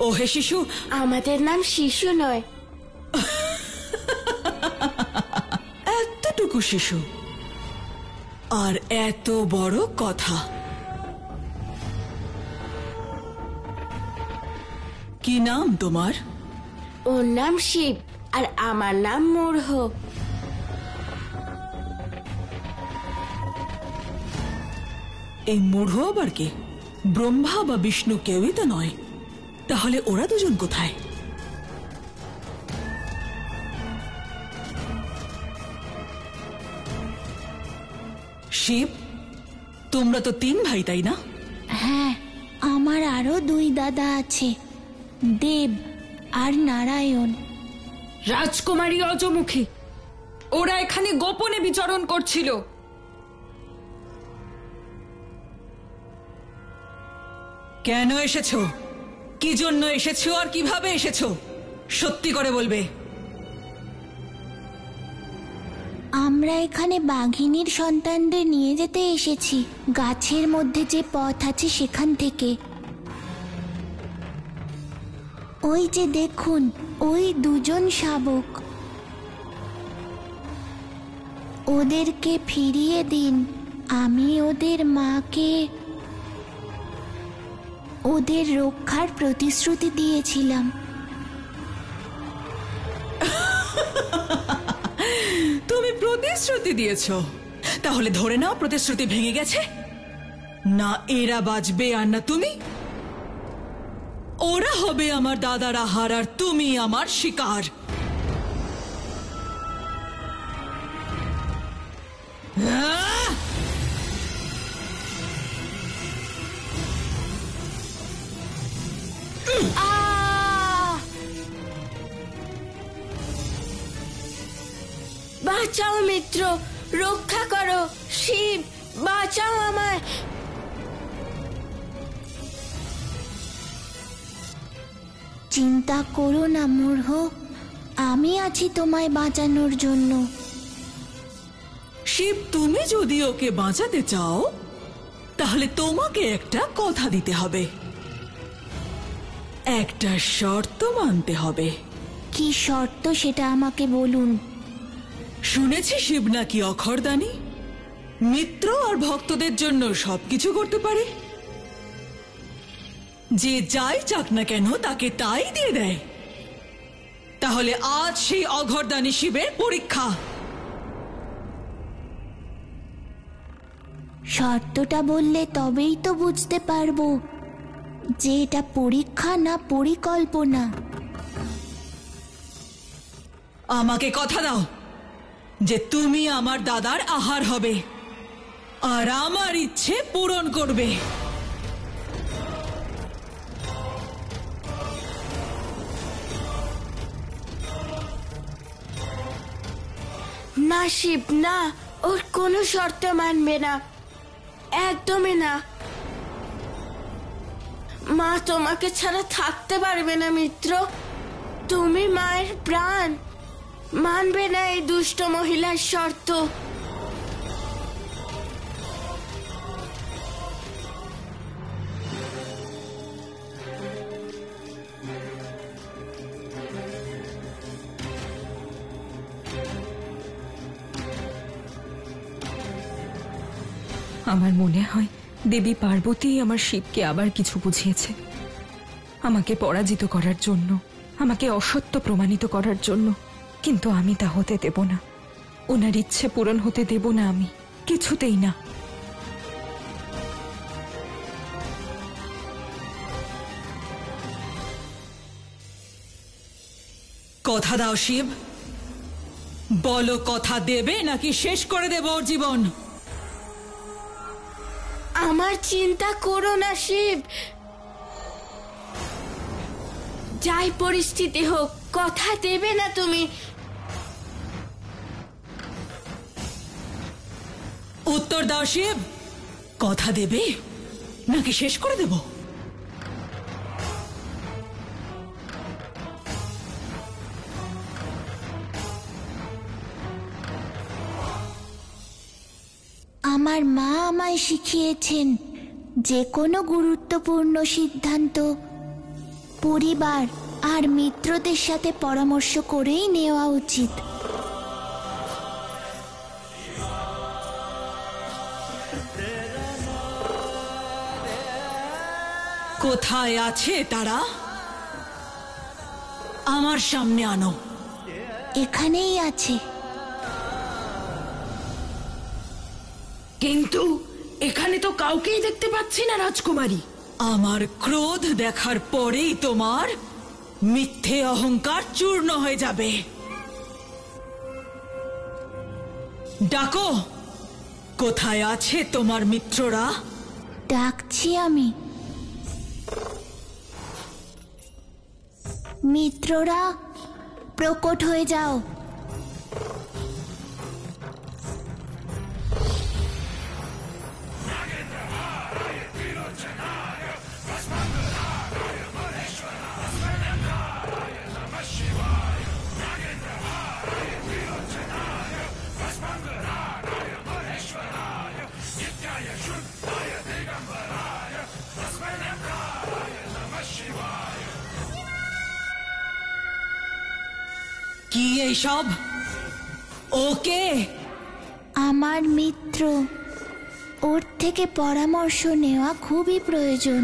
ও হে শিশু, আমাদের নাম শিশু নয়। এতটুকু শিশু আর এত বড় কথা। কি নাম তোমার? ওর নাম শিব আর আমার নাম মূঢ়। এই মূঢ় আবার কে? ব্রহ্মা বা বিষ্ণু কেউই তো নয়। তাহলে ওরা দুজন কোথায়? শিব, তোমরা তো 3 ভাই, তাই না? হ্যাঁ, আমার আরো 2 দাদা আছে, দেব আর নারায়ণ। রাজকুমারী অজমুখী, ওরা এখানে গোপনে বিচরণ করছিল। কেন এসেছো? কি জন্য এসেছো আর কিভাবে এসেছো? সত্যি করে বলবে। আমরা এখানে বাঘিনীর সন্তানদের নিয়ে যেতে এসেছি, গাছের মধ্যে যে পথ আছে সেখান থেকে। ওই যে দেখুন, ওই 2জন শাবক, ওদেরকে ফিরিয়ে দিন। আমি ওদের মাকে ওদের রক্ষার প্রতিশ্রুতি দিয়েছিলাম। তুমি প্রতিশ্রুতি দিয়েছো? তাহলে ধরে নাও প্রতিশ্রুতি ভেঙে গেছে। না এরা বাঁচবে আর না তুমি। ওরা হবে আমার দাদার আহার আর তুমি আমার শিকার। বাঁচাও মিত্র, রক্ষা করো। শিব, বাঁচাও আমায়। চিন্তা করো না মূঢ়, আমি আছি তোমায় বাঁচানোর জন্য। শিব, তুমি যদি ওকে বাঁচাতে চাও তাহলে তোমাকে একটা কথা দিতে হবে, একটা শর্ত মানতে হবে। কি শর্ত সেটা আমাকে বলুন। শুনেছি শিব নাকি অক্ষরদানী, মিত্র আর ভক্তদের জন্য সবকিছু করতে পারে। যে যাই চাক না কেন তাকে তাই দিয়ে দেয়। তাহলে আজ সেই অঘরদানী শিবের পরীক্ষা। শর্তটা বললে তবেই তো বুঝতে পারবো যে এটা পরীক্ষা না পরিকল্পনা। আমাকে কথা দাও যে তুমি আমার দাদার আহার হবে আর আমার ইচ্ছে পূরণ করবে। না শিব, না, ওর কোনো শর্ত মানবে না, একদমই না। মা তোমাকে ছাড়া থাকতে পারবে না মিত্র, তুমি মায়ের প্রাণ। মানবে না এই দুষ্ট মহিলার শর্ত। আমার মনে হয় দেবী পার্বতী আমার শিবকে আবার কিছু বুঝিয়েছে, আমাকে পরাজিত করার জন্য, আমাকে অসত্য প্রমাণিত করার জন্য। কিন্তু আমি তা হতে দেব না, ওনার ইচ্ছে পূরণ হতে দেব না আমি, কিছুতেই না। কথা দাও শিব, বলো কথা দেবে নাকি শেষ করে দেব ওর জীবন। আমার চিন্তা করো না শিব, যাই পরিস্থিতি হোক কথা দেবে না তুমি। উত্তর দাও শিব, কথা দেবে নাকি শেষ করে দেব। আমার মা আমায় শিখিয়েছেন যে কোনো গুরুত্বপূর্ণ সিদ্ধান্ত পরিবার আর মিত্রদের সাথে পরামর্শ করেই নেওয়া উচিত। কোথায় আছে তারা? আমার সামনে আনো। এখানেই আছে। কিন্তু এখানে তো কাউকেই দেখতে পাচ্ছি না রাজকুমারী। আমার ক্রোধ দেখার পরেই তোমার মিথ্যে অহংকার চূর্ণ হয়ে যাবে। ডাকো, কোথায় আছে তোমার মিত্ররা? ডাকছি আমি। মিত্ররা, প্রকট হয়ে যাও। কি এইসব? ওকে, আমার মিত্র, ওর থেকে পরামর্শ নেওয়া খুবই প্রয়োজন।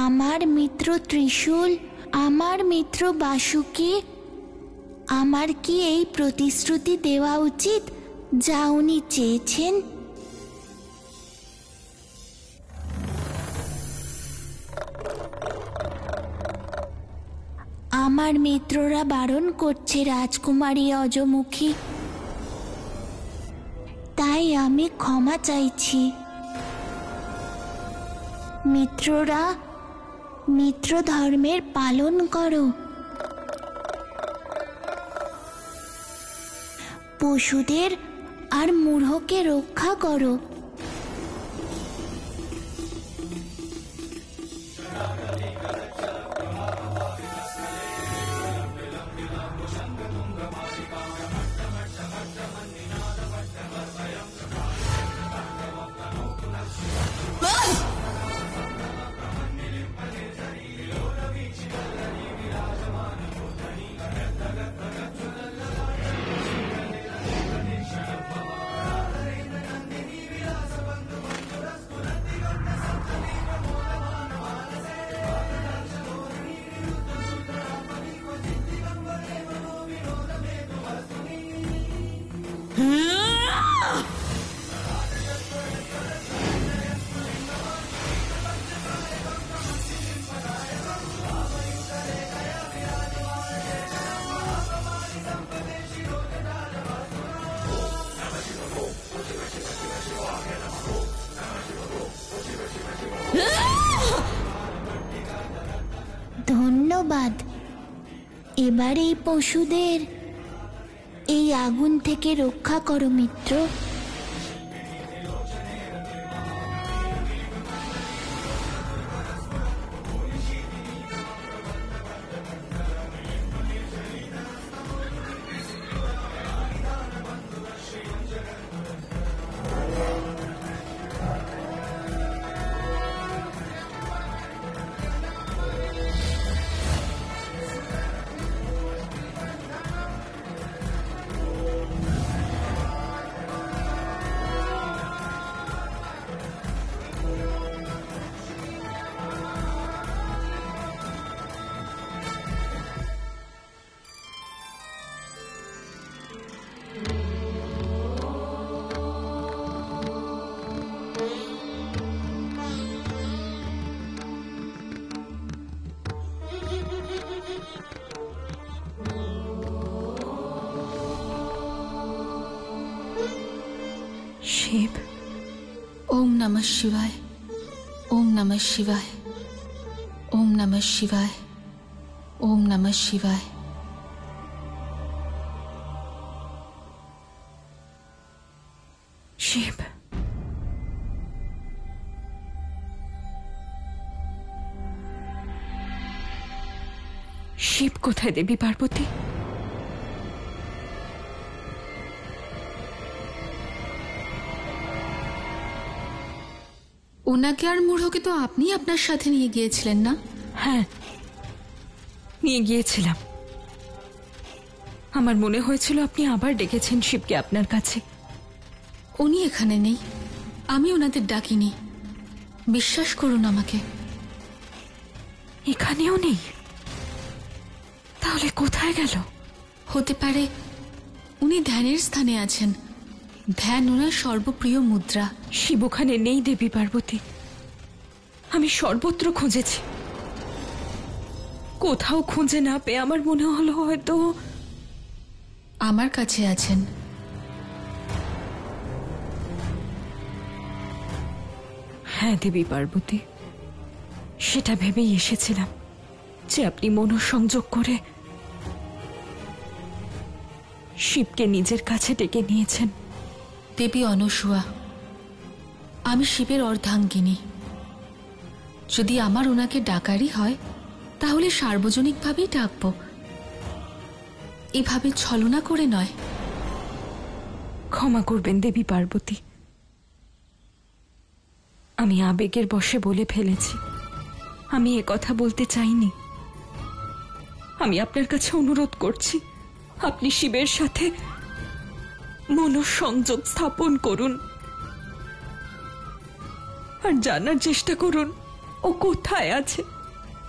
আমার মিত্র ত্রিশূল, আমার মিত্র বাসুকে আমার কি এই প্রতিশ্রুতি দেওয়া উচিত যা উনি চেয়েছেন? আমার মিত্ররা বারণ করছে রাজকুমারী অজমুখী, তাই আমি ক্ষমা চাইছি। মিত্ররা, মিত্র ধর্মের পালন করো। পশুদের আর মূঢ়কে রক্ষা করো। ধন্যবাদ। এবার এই পশুদের এই আগুন থেকে রক্ষা করো মিত্র। শিব। ওম নমঃ শিবায়, ওম নমঃ শিবায়, ওম নমঃ শিবায়, ওম নমঃ শিবায়। শিব। শিব কোথায় দেবী পার্বতী? ওনাকে আর মূঢ়কে তো আপনি আপনার সাথে নিয়ে গিয়েছিলেন না? হ্যাঁ, নিয়ে গিয়েছিলাম। আমার মনে হয়েছিল আপনি আবার ডেকেছেন শিবকে আপনার কাছে। উনি এখানে নেই, আমি ওনাদের ডাকিনি। বিশ্বাস করুন আমাকে। এখানেও নেই? তাহলে কোথায় গেল? হতে পারে উনি ধ্যানের স্থানে আছেন। ধ্যান ওনার সর্বপ্রিয় মুদ্রা। শিব ওখানে নেই দেবী পার্বতী। আমি সর্বত্র খুঁজেছি, কোথাও খুঁজে না পেয়ে আমার মনে হলো হয়তো আমার কাছে আছেন। হ্যাঁ দেবী পার্বতী, সেটা ভেবেই এসেছিলাম যে আপনি মনোসংযোগ করে শিবকে নিজের কাছে ডেকে নিয়েছেন। দেবী অনসূয়া, আমি শিবের অর্ধাঙ্গিনী। যদি আমার ওনাকে ডাকারই হয় তাহলে সার্বজনিকভাবেই ডাকব, এভাবে ছলনা করে নয়। ক্ষমা করবেন দেবী পার্বতী, আমি আবেগের বশে বলে ফেলেছি। আমি এ কথা বলতে চাইনি। আমি আপনার কাছে অনুরোধ করছি, আপনি শিবের সাথে মনোসংযোগ স্থাপন করুন আর জানার চেষ্টা করুন ও কোথায় আছে,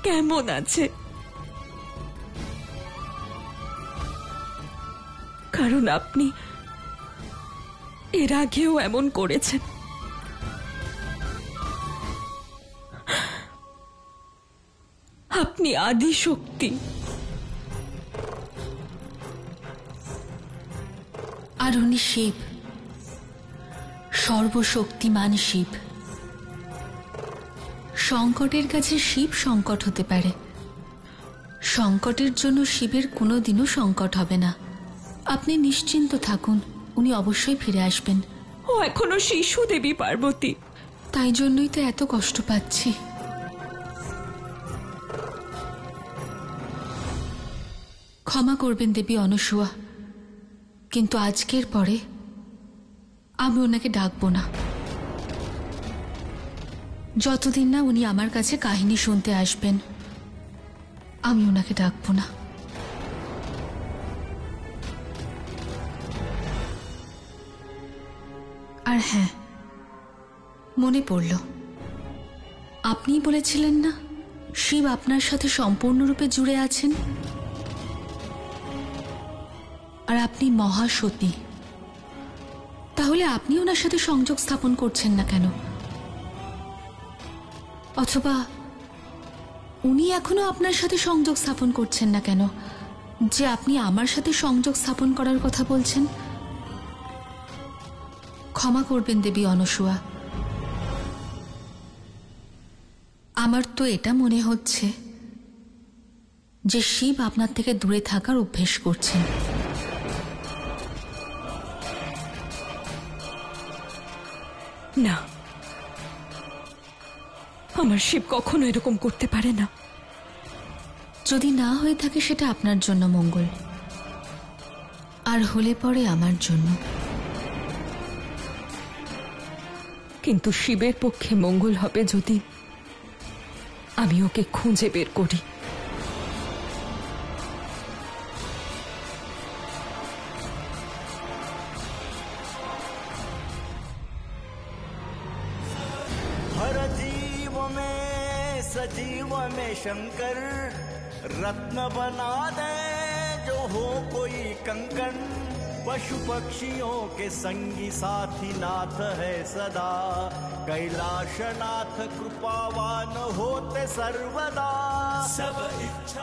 কেমন আছে। কারণ আপনি এর আগেও এমন করেছেন। আপনি আদি শক্তি। আর উনি শিব, সর্বশক্তিমান শিব। সংকটের কাছে শিব সংকট হতে পারে, সংকটের জন্য শিবের কোনোদিনও সংকট হবে না। আপনি নিশ্চিন্ত থাকুন, উনি অবশ্যই ফিরে আসবেন। ও এখনো শিশু দেবী পার্বতী। তাই জন্যই তো এত কষ্ট পাচ্ছি। ক্ষমা করবেন দেবী অনসূয়া, কিন্তু আজকের পরে আমি ওনাকে ডাকবো না, যতদিন না উনি আমার কাছে কাহিনী শুনতে আসবেন। আমি ওনাকে ডাকবো না। আর হ্যাঁ, মনে পড়ল, আপনিই বলেছিলেন না শিব আপনার সাথে সম্পূর্ণরূপে জুড়ে আছেন, আর আপনি মহাসতী। তাহলে আপনি ওনার সাথে সংযোগ স্থাপন করছেন না কেন? অথবা উনি এখনো আপনার সাথে সংযোগ স্থাপন করছেন না কেন, যে আপনি আমার সাথে সংযোগ স্থাপন করার কথা বলছেন? ক্ষমা করবেন দেবী অনসূয়া, আমার তো এটা মনে হচ্ছে যে শিব আপনার থেকে দূরে থাকার অভ্যেস করছেন। না, আমার শিব কখনো এরকম করতে পারে না। যদি না হয়ে থাকে সেটা আপনার জন্য মঙ্গল, আর হলে পরে আমার জন্য। কিন্তু শিবের পক্ষে মঙ্গল হবে যদি আমি ওকে খুঁজে বের করি। हर जीव में सजीव में शंकर रत्न बना दे जो हो कोई कंकण। पशु पक्षियों के संगी साथी नाथ है सदा, कैलाशनाथ कृपावान होते सर्वदा।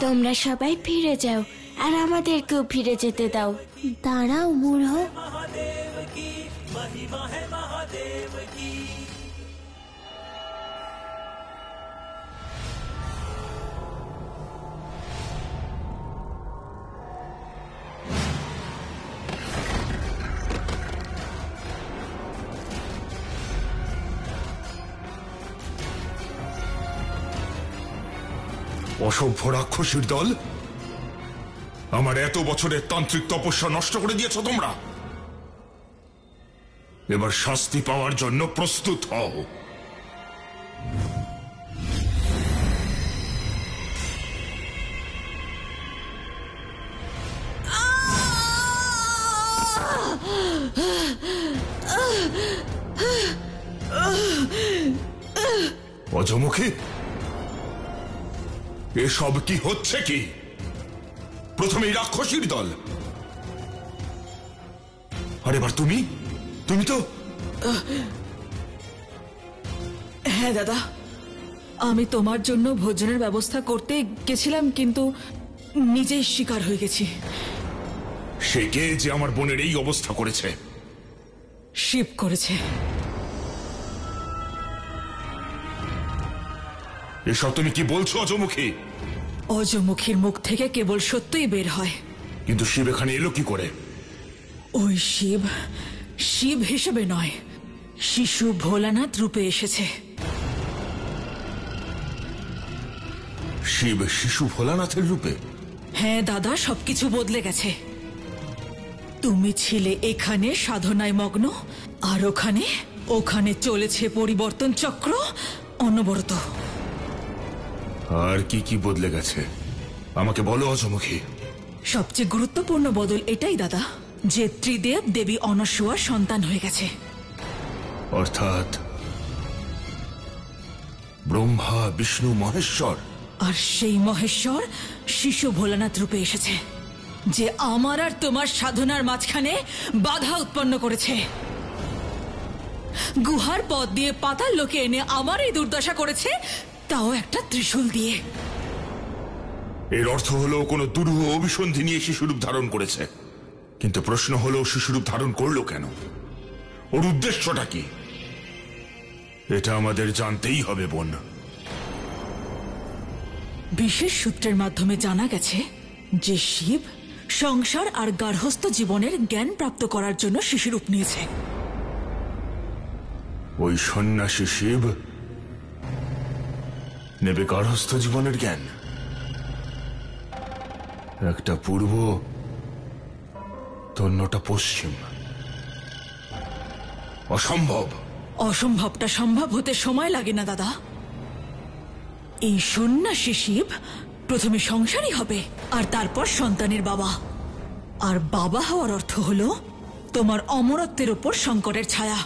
তোমরা সবাই ফিরে যাও আর আমাদেরকেও ফিরে যেতে দাও। দাঁড়াও মূঢ়, অসভ্য রাক্ষসীর দল, আমার এত বছরের তান্ত্রিক তপস্যা নষ্ট করে দিয়েছ তোমরা। এবার শাস্তি পাওয়ার জন্য প্রস্তুত হও। অজমুখী, এসব কি হচ্ছে? কি প্রথমেই রাক্ষসীর দল, আর এবার তুমি তো। হ্যাঁ দাদা, আমি তোমার জন্য ভোজনের ব্যবস্থা করতে গেছিলাম, কিন্তু নিজেই শিকার হয়ে গেছি। সে কে যে আমার বোনের এই অবস্থা করেছে? শিব করেছে। এসব তুমি কি বলছো অজমুখী? অজমুখীর মুখ থেকে কেবল সত্যই বের হয়। কিন্তু শিব এখানে এলো কি করে? ওই শিব হিসেবে নয়, শিশু ভোলানাথ রূপে এসেছে। শিব শিশু ভোলানাথের রূপে? হ্যাঁ দাদা, সবকিছু বদলে গেছে। তুমি ছিলে এখানে সাধনায় মগ্ন, আর ওখানে চলেছে পরিবর্তন চক্র অনবরত। আর কি কি বদলে গেছে আমাকে বলো অজমুখী। সবচেয়ে গুরুত্বপূর্ণ বদল এটাই দাদা যে ত্রিদেব দেবী অনসূয়ার সন্তান হয়ে গেছে। অর্থাৎ ব্রহ্মা বিষ্ণু মহেশ্বর। আর সেই মহেশ্বর শিশু ভোলানাথ রূপে এসেছে, যে আমার আর তোমার সাধনার মাঝখানে বাধা উৎপন্ন করেছে। গুহার পথ দিয়ে পাতাল লোকে এনে আমার এই দুর্দশা করেছে, তাও একটা ত্রিশূল দিয়ে। এর অর্থ হলো কোনো দুরূহ অভিসন্ধি নিয়ে শিশুরূপ ধারণ করেছে। কিন্তু প্রশ্ন হলো শিশুরূপ ধারণ করলো কেন? ওর উদ্দেশ্যটা কি? এটা আমাদের জানতেই হবে বোন। বিশেষ সূত্রের মাধ্যমে জানা গেছে যে শিব সংসার আর গার্হস্থ্য জীবনের জ্ঞান প্রাপ্ত করার জন্য শিশুরূপ নিয়েছে। ওই সন্ন্যাসী শিব নেবে গার্হস্থ্য জীবনের জ্ঞান। একটা পূর্ব, অন্যটা পশ্চিম। অসম্ভব। অসম্ভবটা সম্ভব হতে সময় লাগে না দাদা। এই সন্ন্যাসী শিব প্রথমে সংসারী হবে, আর তারপর সন্তানের বাবা। আর বাবা হওয়ার অর্থ হলো তোমার অমরত্বের উপর সংকটের ছায়া।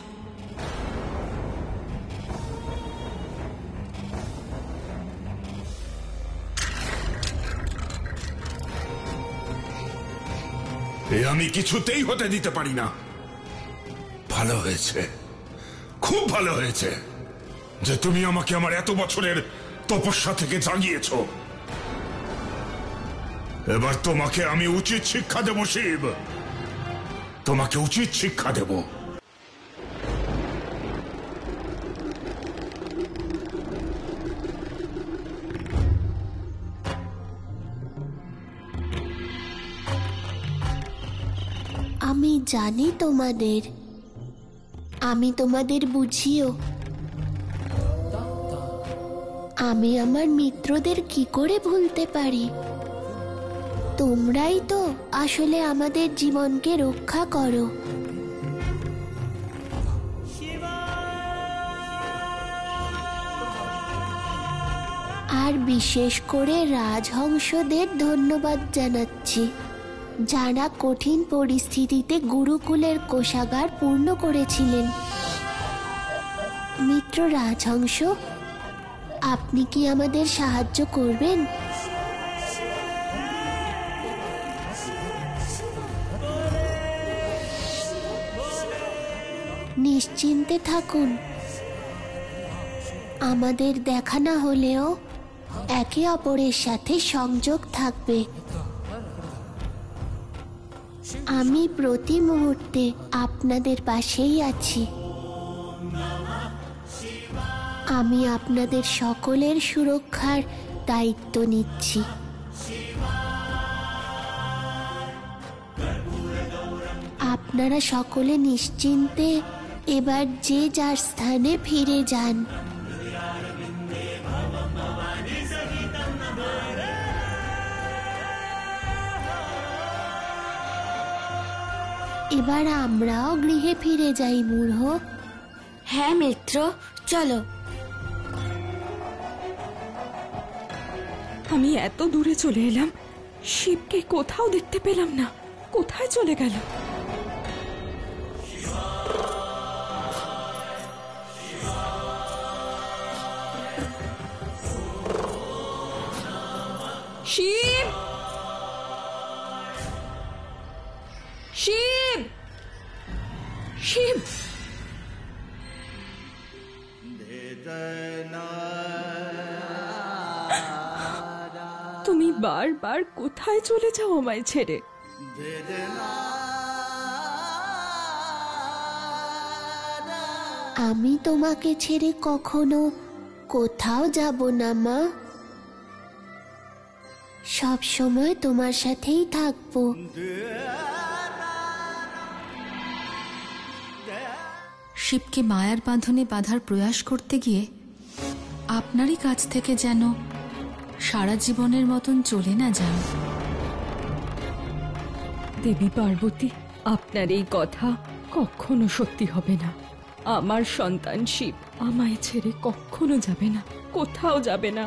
এ আমি কিছুতেই হতে দিতে পারি না। ভালো হয়েছে, খুব ভালো হয়েছে যে তুমি আমাকে আমার এত বছরের তপস্যা থেকে জাগিয়েছ। এবার তোমাকে আমি উচিত শিক্ষা দেব শিব, তোমাকে উচিত শিক্ষা দেব। আমি জানি আমি তোমাদের বুঝিও। আমি আমার মিত্রদের কি করে ভুলতে পারি? তোমরাই তো আসলে আমাদের জীবনকে রক্ষা করো। আর বিশেষ করে রাজহংসদের ধন্যবাদ জানাচ্ছি, যারা কঠিন পরিস্থিতিতে গুরুকুলের কোষাগার পূর্ণ করেছিলেন। মিত্র রাজহংস, আপনি কি আমাদের সাহায্য করবেন? নিশ্চিন্তে থাকুন, আমাদের দেখা না হলেও একে অপরের সাথে সংযোগ থাকবে। আমি প্রতি মুহূর্তে আপনাদের পাশেই আছি। আমি আপনাদের সকলের সুরক্ষার দায়িত্ব নিচ্ছি। আপনারা সকলে নিশ্চিন্তে এবার যে যার স্থানে ফিরে যান। এবার আমরাও গৃহে ফিরে যাই মূঢ়। হ্যাঁ মিত্র, চলো। আমি এত দূরে চলে এলাম, শিবকে কোথাও দেখতে পেলাম না। কোথায় চলে গেল? শিব, শিব, শিব, তুমি বারবার কোথায় চলে যাও আমায় ছেড়ে? আমি তোমাকে ছেড়ে কখনো কোথাও যাব না মা, সব সময় তোমার সাথেই থাকবো। শিবকে মায়ার বাঁধনে বাঁধার প্রয়াস করতে গিয়ে আপনারই কাছ থেকে যেন সারা জীবনের মতন চলে না যান। দেবী পার্বতী, আপনার এই কথা কখনো সত্যি হবে না। আমার সন্তান শিব আমায় ছেড়ে কখনো যাবে না, কোথাও যাবে না।